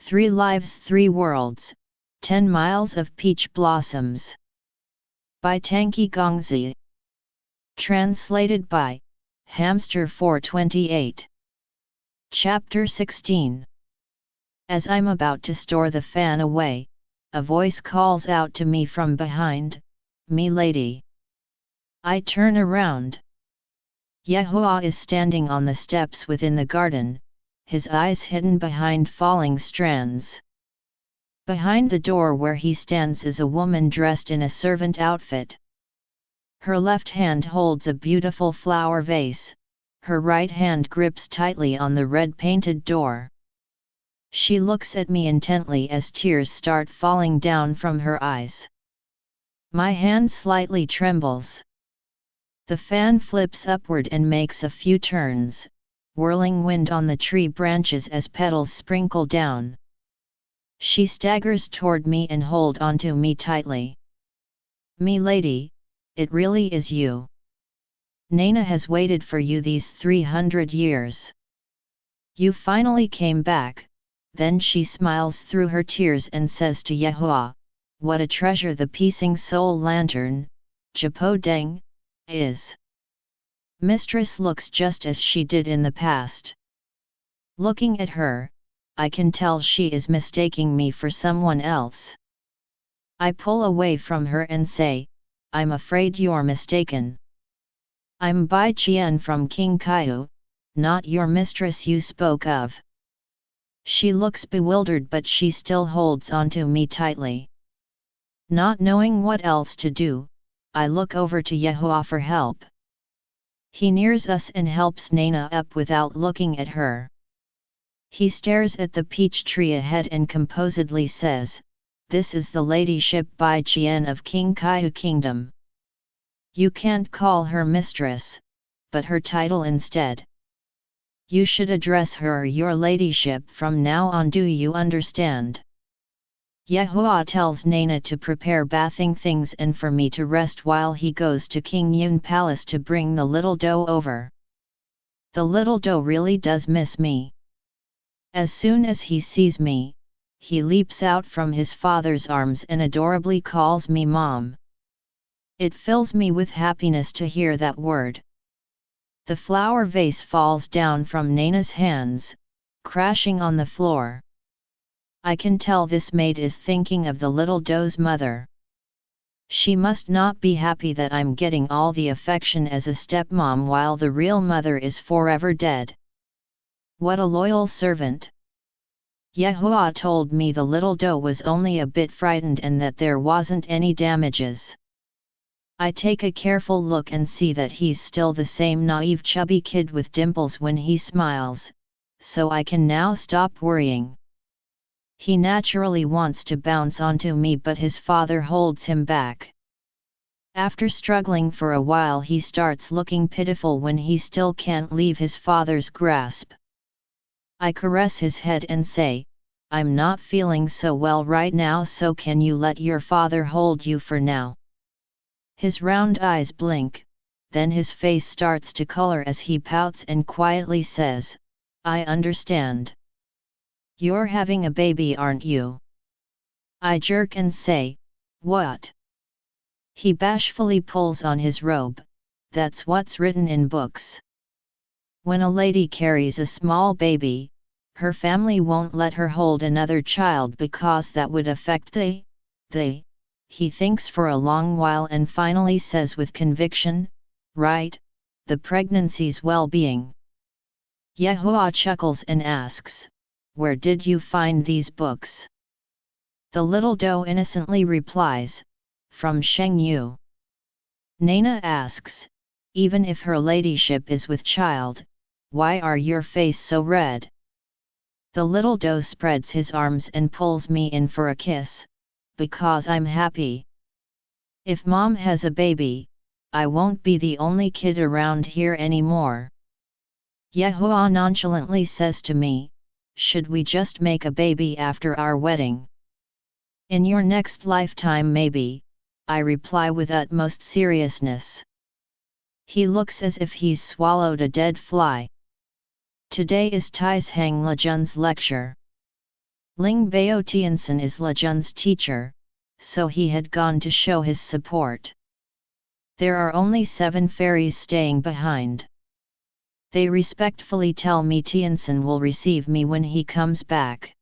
3 Lives 3 Worlds, 10 Miles of Peach Blossoms. By Tanki Gongzi. Translated by Hamster 428. Chapter 16. As I'm about to store the fan away, a voice calls out to me from behind, "Me lady." I turn around. Yehua is standing on the steps within the garden, his eyes hidden behind falling strands. Behind the door where he stands is a woman dressed in a servant outfit. Her left hand holds a beautiful flower vase, her right hand grips tightly on the red-painted door. She looks at me intently as tears start falling down from her eyes. My hand slightly trembles. The fan flips upward and makes a few turns, whirling wind on the tree branches as petals sprinkle down. She staggers toward me and holds onto me tightly. "Me lady, it really is you. Nana has waited for you these 300 years. You finally came back." Then she smiles through her tears and says to Yehua, "What a treasure the Pising Soul Lantern, Japo Deng, is." Mistress looks just as she did in the past. Looking at her, I can tell she is mistaking me for someone else. I pull away from her and say, "I'm afraid you're mistaken. I'm Bai Qian from King Kaiu, not your mistress you spoke of." She looks bewildered, but she still holds onto me tightly. Not knowing what else to do, I look over to Yehua for help. He nears us and helps Nana up without looking at her. He stares at the peach tree ahead and composedly says, "This is the ladyship Bai Qian of King Kaiu Kingdom. You can't call her mistress, but her title instead. You should address her your ladyship from now on, do you understand?" Yehua tells Nana to prepare bathing things and for me to rest while he goes to King Yun Palace to bring the little doe over. The little doe really does miss me. As soon as he sees me, he leaps out from his father's arms and adorably calls me Mom. It fills me with happiness to hear that word. The flower vase falls down from Nana's hands, crashing on the floor. I can tell this maid is thinking of the little doe's mother. She must not be happy that I'm getting all the affection as a stepmom while the real mother is forever dead. What a loyal servant! Yehua told me the little doe was only a bit frightened and that there wasn't any damages. I take a careful look and see that he's still the same naive chubby kid with dimples when he smiles, so I can now stop worrying. He naturally wants to bounce onto me, but his father holds him back. After struggling for a while, he starts looking pitiful when he still can't leave his father's grasp. I caress his head and say, "I'm not feeling so well right now, so can you let your father hold you for now?" His round eyes blink, then his face starts to color as he pouts and quietly says, "I understand. You're having a baby, aren't you?" I jerk and say, "What?" He bashfully pulls on his robe, "That's what's written in books. When a lady carries a small baby, her family won't let her hold another child because that would affect the. He thinks for a long while and finally says with conviction, "Right, the pregnancy's well-being." Yehua chuckles and asks, "Where did you find these books?" The little doe innocently replies, "From Sheng Yu." Nana asks, "Even if her ladyship is with child, why are your face so red?" The little doe spreads his arms and pulls me in for a kiss, "Because I'm happy. If Mom has a baby, I won't be the only kid around here anymore." Yehua nonchalantly says to me, "Should we just make a baby after our wedding?" "In your next lifetime maybe," I reply with utmost seriousness. He looks as if he's swallowed a dead fly. Today is Taishang Lejun's lecture. Ling Bao Tianson is Lejun's teacher, so he had gone to show his support. There are only 7 fairies staying behind. They respectfully tell me Tianson will receive me when he comes back.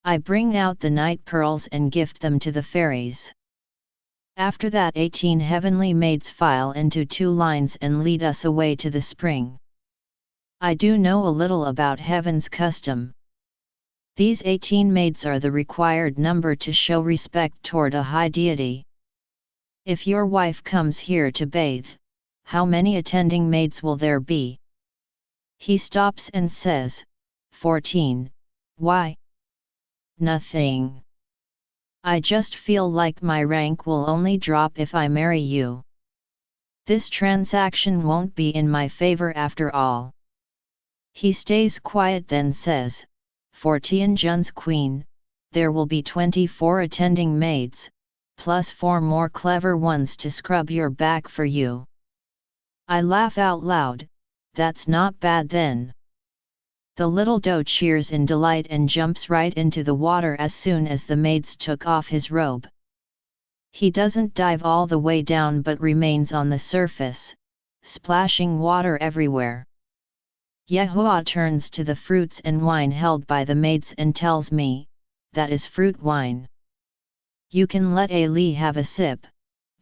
I bring out the night pearls and gift them to the fairies. After that 18 heavenly maids file into 2 lines and lead us away to the spring. I do know a little about heaven's custom. These 18 maids are the required number to show respect toward a high deity. If your wife comes here to bathe, how many attending maids will there be? He stops and says, 14. Why? Nothing. I just feel like my rank will only drop if I marry you. This transaction won't be in my favor after all. He stays quiet, then says, for Tianjun's queen, there will be 24 attending maids, plus 4 more clever ones to scrub your back for you. I laugh out loud. That's not bad then. The little doe cheers in delight and jumps right into the water as soon as the maids took off his robe. He doesn't dive all the way down but remains on the surface, splashing water everywhere. Yehua turns to the fruits and wine held by the maids and tells me, that is fruit wine. You can let Ali have a sip,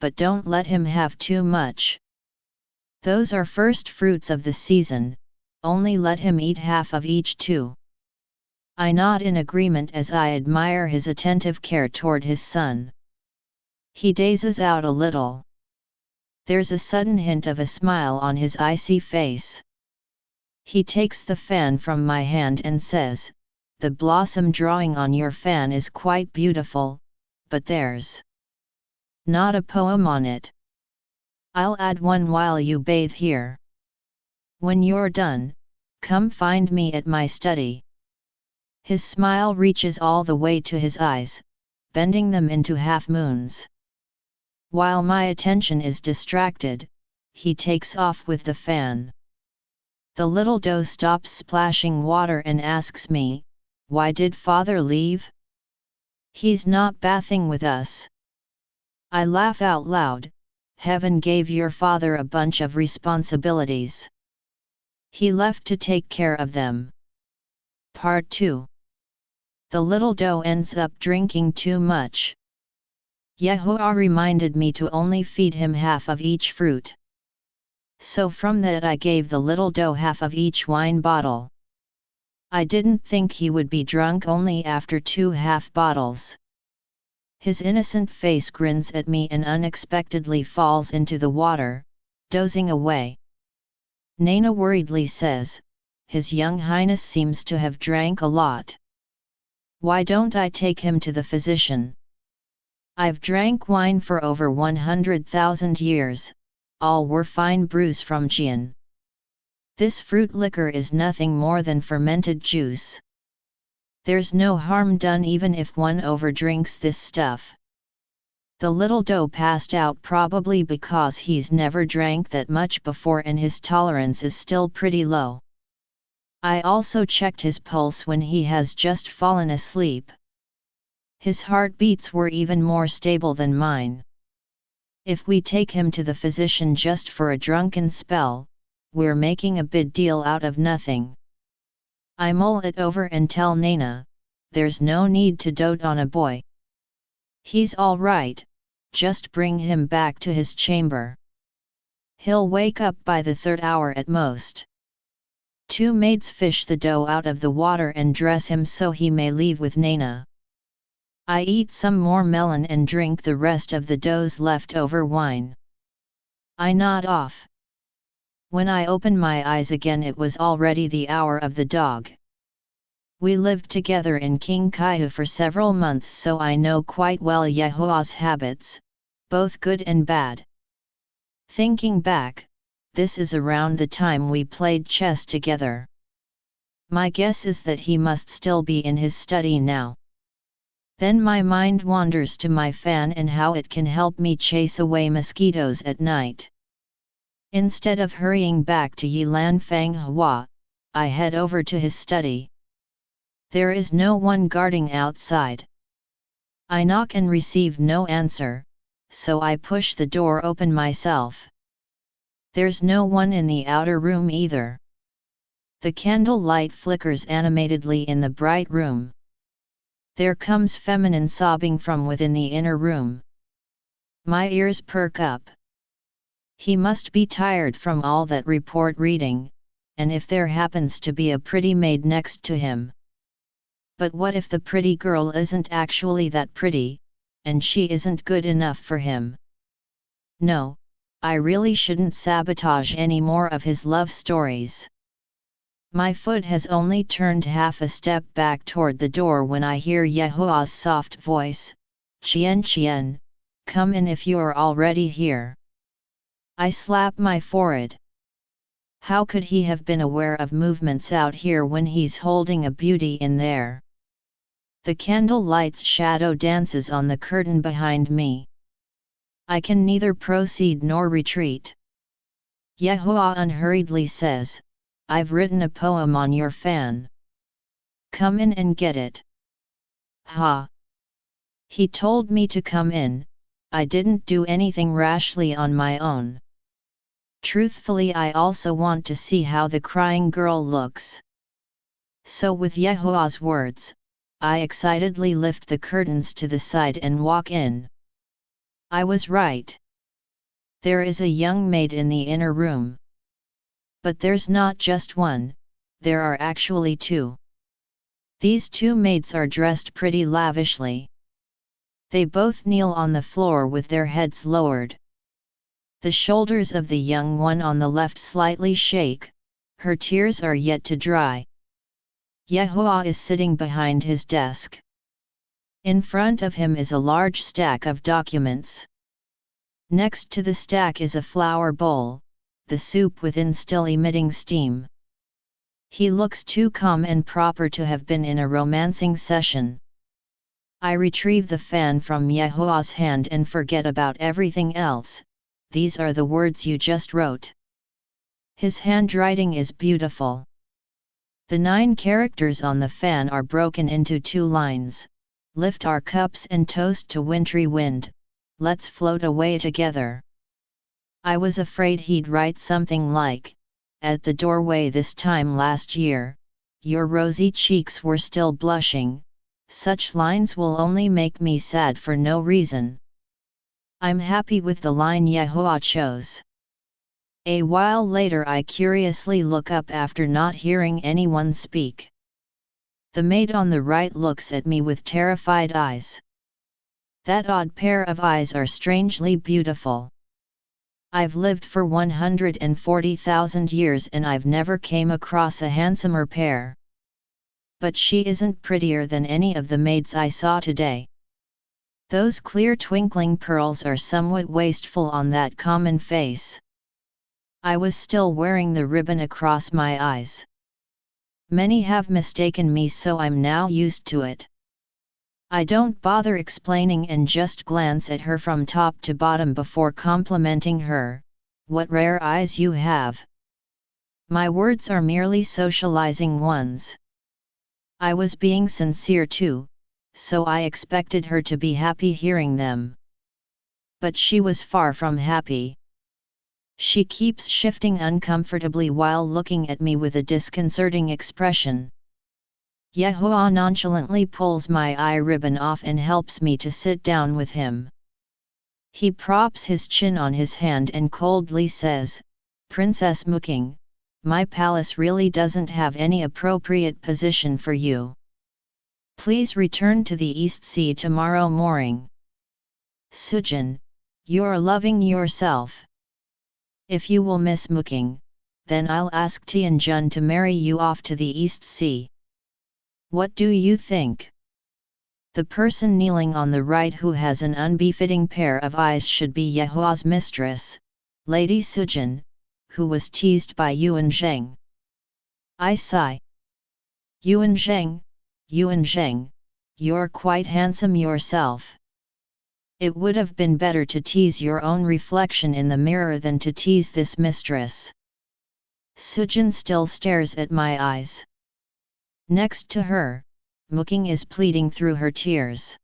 but don't let him have too much. Those are first fruits of the season, only let him eat half of each too. I nod in agreement as I admire his attentive care toward his son. He dazes out a little. There's a sudden hint of a smile on his icy face. He takes the fan from my hand and says, the blossom drawing on your fan is quite beautiful, but there's not a poem on it. I'll add one while you bathe here. When you're done, come find me at my study. His smile reaches all the way to his eyes, bending them into half moons. While my attention is distracted, he takes off with the fan. The little doe stops splashing water and asks me, why did father leave? He's not bathing with us. I laugh out loud. Heaven gave your father a bunch of responsibilities. He left to take care of them. Part 2. The little doe ends up drinking too much. Yehua reminded me to only feed him half of each fruit. So from that I gave the little doe half of each wine bottle. I didn't think he would be drunk only after 2 half bottles. His innocent face grins at me and unexpectedly falls into the water, dozing away. Naina worriedly says, His Young Highness seems to have drank a lot. Why don't I take him to the physician? I've drank wine for over 100,000 years, all were fine brews from Jian. This fruit liquor is nothing more than fermented juice. There's no harm done even if one overdrinks this stuff. The little doe passed out probably because he's never drank that much before and his tolerance is still pretty low. I also checked his pulse when he has just fallen asleep. His heartbeats were even more stable than mine. If we take him to the physician just for a drunken spell, we're making a big deal out of nothing. I mull it over and tell Naina, there's no need to dote on a boy. He's all right, just bring him back to his chamber. He'll wake up by the 3rd hour at most. 2 maids fish the doe out of the water and dress him so he may leave with Naina. I eat some more melon and drink the rest of the doe's leftover wine. I nod off. When I open my eyes again it was already the hour of the dog. We lived together in Qingkai for several months so I know quite well Yehua's habits, both good and bad. Thinking back, this is around the time we played chess together. My guess is that he must still be in his study now. Then my mind wanders to my fan and how it can help me chase away mosquitoes at night. Instead of hurrying back to Yilan Fang Hua, I head over to his study. There is no one guarding outside. I knock and receive no answer, so I push the door open myself. There's no one in the outer room either. The candle light flickers animatedly in the bright room. There comes feminine sobbing from within the inner room. My ears perk up. He must be tired from all that report reading, and if there happens to be a pretty maid next to him. But what if the pretty girl isn't actually that pretty, and she isn't good enough for him? No, I really shouldn't sabotage any more of his love stories. My foot has only turned half a step back toward the door when I hear Yehua's soft voice, "Chien Chien, come in if you're already here." I slap my forehead. How could he have been aware of movements out here when he's holding a beauty in there? The candle light's shadow dances on the curtain behind me. I can neither proceed nor retreat. Yehua unhurriedly says, "I've written a poem on your fan. Come in and get it." Ha! He told me to come in. I didn't do anything rashly on my own. Truthfully, I also want to see how the crying girl looks. So with Yehua's words, I excitedly lift the curtains to the side and walk in. I was right. There is a young maid in the inner room. But there's not just one, there are actually two. These two maids are dressed pretty lavishly. They both kneel on the floor with their heads lowered. The shoulders of the young one on the left slightly shake, her tears are yet to dry. Yehua is sitting behind his desk. In front of him is a large stack of documents. Next to the stack is a flower bowl, the soup within still emitting steam. He looks too calm and proper to have been in a romancing session. I retrieve the fan from Yehua's hand and forget about everything else. These are the words you just wrote. His handwriting is beautiful. The 9 characters on the fan are broken into 2 lines. Lift our cups and toast to wintry wind, let's float away together. I was afraid he'd write something like, at the doorway this time last year, your rosy cheeks were still blushing. Such lines will only make me sad for no reason. I'm happy with the line Yehua chose. A while later I curiously look up after not hearing anyone speak. The maid on the right looks at me with terrified eyes. That odd pair of eyes are strangely beautiful. I've lived for 140,000 years and I've never came across a handsomer pair. But she isn't prettier than any of the maids I saw today. Those clear twinkling pearls are somewhat wasteful on that common face. I was still wearing the ribbon across my eyes. Many have mistaken me, so I'm now used to it. I don't bother explaining and just glance at her from top to bottom before complimenting her. What rare eyes you have. My words are merely socializing ones. I was being sincere too, so I expected her to be happy hearing them. But she was far from happy. She keeps shifting uncomfortably while looking at me with a disconcerting expression. Yehua nonchalantly pulls my eye ribbon off and helps me to sit down with him. He props his chin on his hand and coldly says, "Princess Muking, my palace really doesn't have any appropriate position for you. Please return to the East Sea tomorrow morning. Sujin, you're loving yourself. If you will miss Muking, then I'll ask Tianjun to marry you off to the East Sea. What do you think?" The person kneeling on the right who has an unbefitting pair of eyes should be Yehua's mistress, Lady Sujin, who was teased by Yuan Zheng. I sigh. Yuan Zheng, you're quite handsome yourself. It would have been better to tease your own reflection in the mirror than to tease this mistress. Sujin still stares at my eyes. Next to her, Muking is pleading through her tears.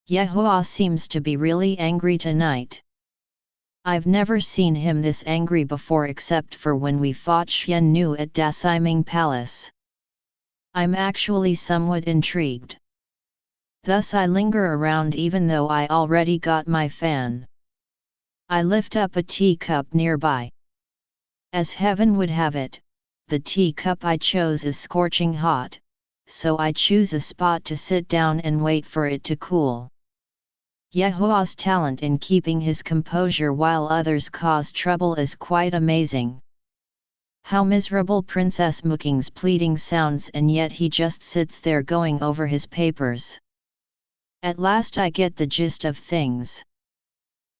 Yehua seems to be really angry tonight. I've never seen him this angry before except for when we fought Xian Nu at Dasiming Palace. I'm actually somewhat intrigued. Thus I linger around even though I already got my fan. I lift up a teacup nearby. As heaven would have it, the teacup I chose is scorching hot, so I choose a spot to sit down and wait for it to cool. Yehua's talent in keeping his composure while others cause trouble is quite amazing. How miserable Princess Muking's pleading sounds, and yet he just sits there going over his papers. At last I get the gist of things.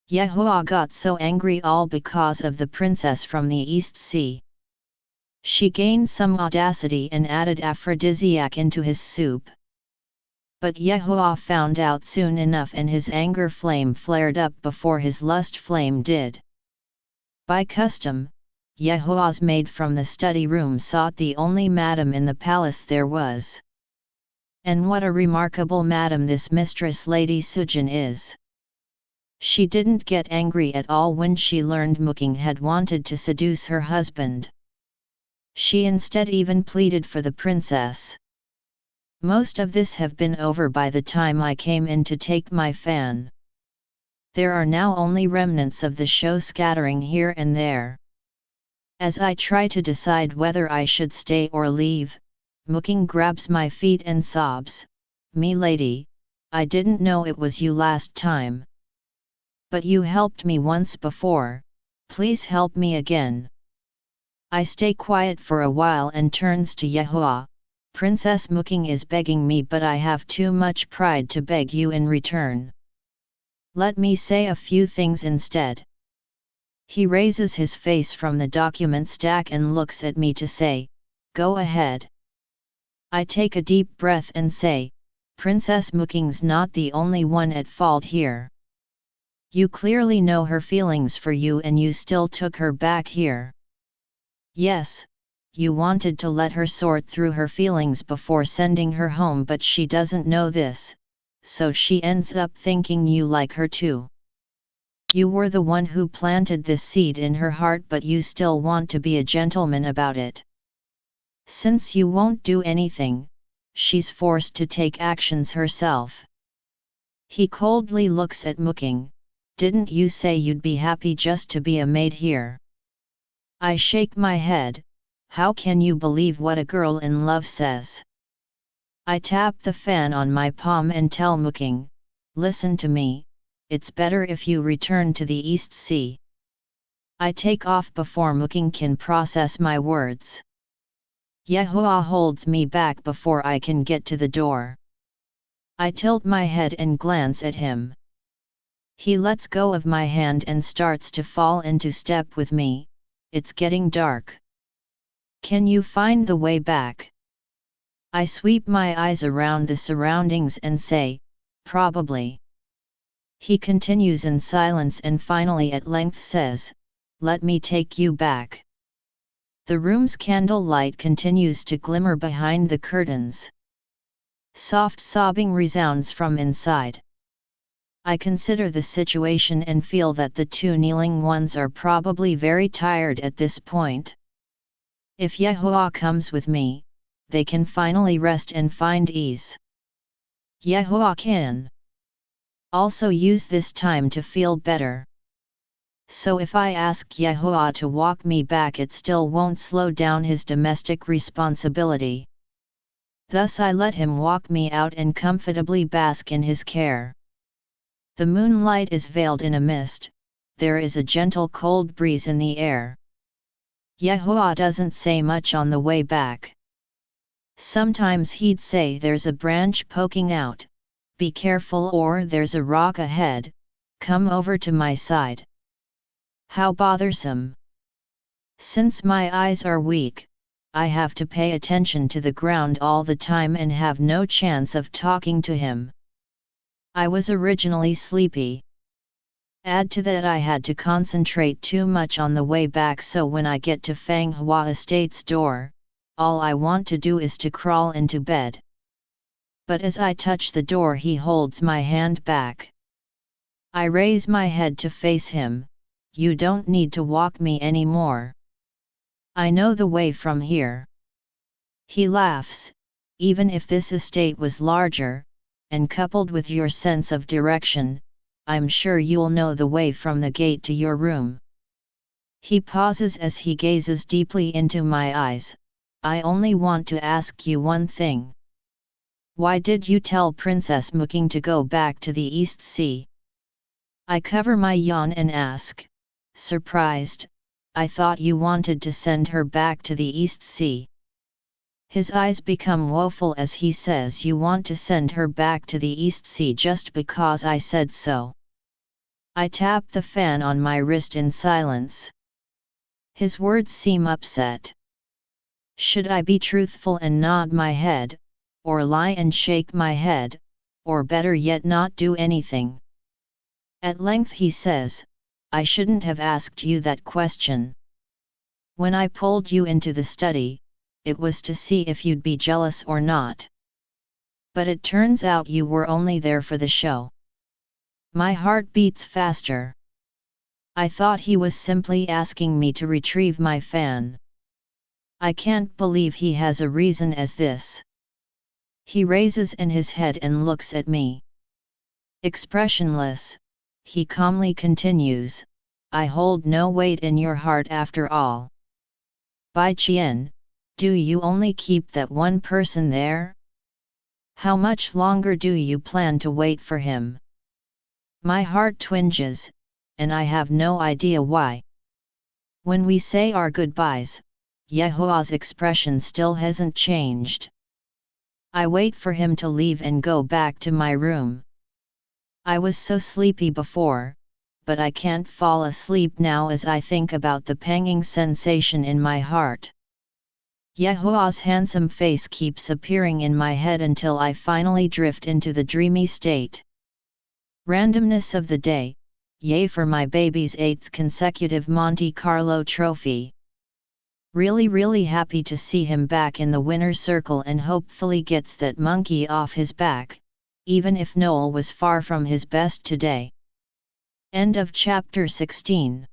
Yehua got so angry all because of the princess from the East Sea. She gained some audacity and added aphrodisiac into his soup. But Yehua found out soon enough and his anger flame flared up before his lust flame did. By custom, Yehua's maid from the study room sought the only madam in the palace there was. And what a remarkable madam this mistress Lady Sujin is. She didn't get angry at all when she learned Muking had wanted to seduce her husband. She instead even pleaded for the princess. Most of this have been over by the time I came in to take my fan. There are now only remnants of the show scattering here and there. As I try to decide whether I should stay or leave, Muking grabs my feet and sobs, "Me lady, I didn't know it was you last time. But you helped me once before, please help me again." I stay quiet for a while and turns to Yehua. "Princess Muking is begging me, but I have too much pride to beg you in return. Let me say a few things instead." He raises his face from the document stack and looks at me to say, "Go ahead." I take a deep breath and say, "Princess Muking's not the only one at fault here. You clearly know her feelings for you and you still took her back here. Yes, you wanted to let her sort through her feelings before sending her home, but she doesn't know this, so she ends up thinking you like her too. You were the one who planted this seed in her heart, but you still want to be a gentleman about it. Since you won't do anything, she's forced to take actions herself." He coldly looks at Muking. "Didn't you say you'd be happy just to be a maid here?" I shake my head. How can you believe what a girl in love says? I tap the fan on my palm and tell Muking, "Listen to me, it's better if you return to the East Sea." I take off before Muking can process my words. Yehua holds me back before I can get to the door. I tilt my head and glance at him. He lets go of my hand and starts to fall into step with me. It's getting dark. "Can you find the way back?" I sweep my eyes around the surroundings and say, "Probably." He continues in silence and finally at length says, "Let me take you back." The room's candle light continues to glimmer behind the curtains. Soft sobbing resounds from inside. I consider the situation and feel that the two kneeling ones are probably very tired at this point. If Yehua comes with me, they can finally rest and find ease. Yehua can also use this time to feel better. So if I ask Yehua to walk me back, it still won't slow down his domestic responsibility. Thus I let him walk me out and comfortably bask in his care. The moonlight is veiled in a mist, there is a gentle cold breeze in the air. Yehua doesn't say much on the way back. Sometimes he'd say, "There's a branch poking out, be careful," or "There's a rock ahead, come over to my side." How bothersome! Since my eyes are weak, I have to pay attention to the ground all the time and have no chance of talking to him. I was originally sleepy. Add to that I had to concentrate too much on the way back, so when I get to Fanghua Estate's door, all I want to do is to crawl into bed. but as I touch the door he holds my hand back. I raise my head to face him. You don't need to walk me anymore. I know the way from here. He laughs. Even if this estate was larger, and coupled with your sense of direction, I'm sure you'll know the way from the gate to your room. He pauses as he gazes deeply into my eyes. I only want to ask you one thing. Why did you tell Princess Muking to go back to the East Sea? I cover my yawn and ask, surprised, I thought you wanted to send her back to the East Sea. His eyes become woeful as he says, you want to send her back to the East Sea just because I said so. I tap the fan on my wrist in silence. His words seem upset. Should I be truthful and nod my head, or lie and shake my head, or better yet not do anything? At length he says, I shouldn't have asked you that question. When I pulled you into the study, it was to see if you'd be jealous or not. But it turns out you were only there for the show. My heart beats faster. I thought he was simply asking me to retrieve my fan. I can't believe he has a reason as this. He raises his head and looks at me. Expressionless, he calmly continues, I hold no weight in your heart after all. Bai Qian, do you only keep that one person there? How much longer do you plan to wait for him? My heart twinges, and I have no idea why. When we say our goodbyes, Yehua's expression still hasn't changed. I wait for him to leave and go back to my room. I was so sleepy before, but I can't fall asleep now as I think about the panging sensation in my heart. Yehua's handsome face keeps appearing in my head until I finally drift into the dreamy state. Randomness of the day, yay for my baby's 8th consecutive Monte Carlo trophy. Really happy to see him back in the winner's circle and hopefully gets that monkey off his back, even if Noel was far from his best today. End of chapter 16.